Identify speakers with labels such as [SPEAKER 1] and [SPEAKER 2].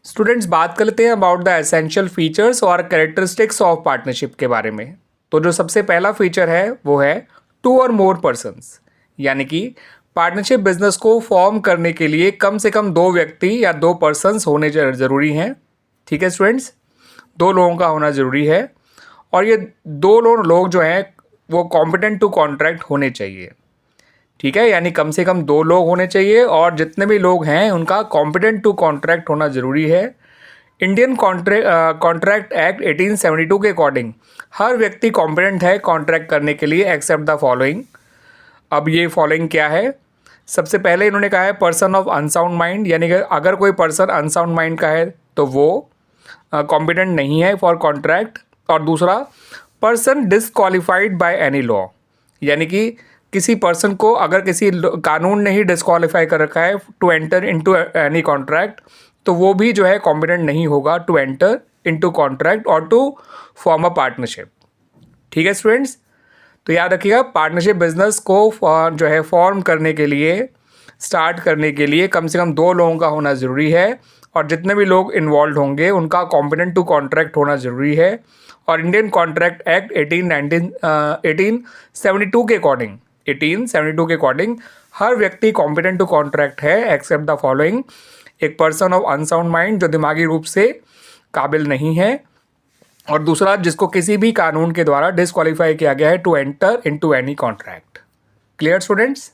[SPEAKER 1] Students, बात कर लेते हैं अबाउट द एसेंशियल फीचर्स और कैरेक्टरिस्टिक्स ऑफ पार्टनरशिप के बारे में। तो जो सबसे पहला फीचर है वो है टू और मोर पर्सन्स, यानी कि पार्टनरशिप बिजनेस को फॉर्म करने के लिए कम से कम दो व्यक्ति या दो पर्सन्स होने ज़रूरी हैं। ठीक है स्टूडेंट्स, दो लोगों का होना ज़रूरी है और ये दो लोग जो हैं वो कॉम्पिटेंट टू कॉन्ट्रैक्ट होने चाहिए। ठीक है, यानी कम से कम दो लोग होने चाहिए और जितने भी लोग हैं उनका कॉम्पिटेंट टू कॉन्ट्रैक्ट होना ज़रूरी है। इंडियन कॉन्ट्रैक्ट एक्ट 1872 के अकॉर्डिंग हर व्यक्ति कॉम्पिटेंट है कॉन्ट्रैक्ट करने के लिए एक्सेप्ट द फॉलोइंग। अब ये फॉलोइंग क्या है? सबसे पहले इन्होंने कहा है पर्सन ऑफ अनसाउंड माइंड, यानी कि अगर कोई पर्सन अनसाउंड माइंड का है तो वो कॉम्पिटेंट नहीं है फॉर कॉन्ट्रैक्ट। और दूसरा, person disqualified by any law, यानी कि किसी पर्सन को अगर किसी कानून ने ही डिसक्वालीफाई कर रखा है to enter into any contract तो वो भी जो है कॉम्पिटेंट नहीं होगा टू एंटर इनटू कॉन्ट्रैक्ट और टू फॉर्म अ पार्टनरशिप। ठीक है स्टूडेंट्स, तो याद रखिएगा पार्टनरशिप बिजनेस को जो है फॉर्म करने के लिए, स्टार्ट करने के लिए कम से कम दो लोगों का होना ज़रूरी है और जितने भी लोग इन्वॉल्व होंगे उनका कॉम्पिटेंट टू कॉन्ट्रैक्ट होना ज़रूरी है। और इंडियन कॉन्ट्रैक्ट एक्ट 1872 के अकॉर्डिंग हर व्यक्ति कॉम्पिटेंट टू कॉन्ट्रैक्ट है एक्सेप्ट द फॉलोइंग। एक पर्सन ऑफ अनसाउंड माइंड, जो दिमागी रूप से काबिल नहीं है, और दूसरा जिसको किसी भी कानून के द्वारा डिसक्वालीफाई किया गया है to enter into any contract. Clear students?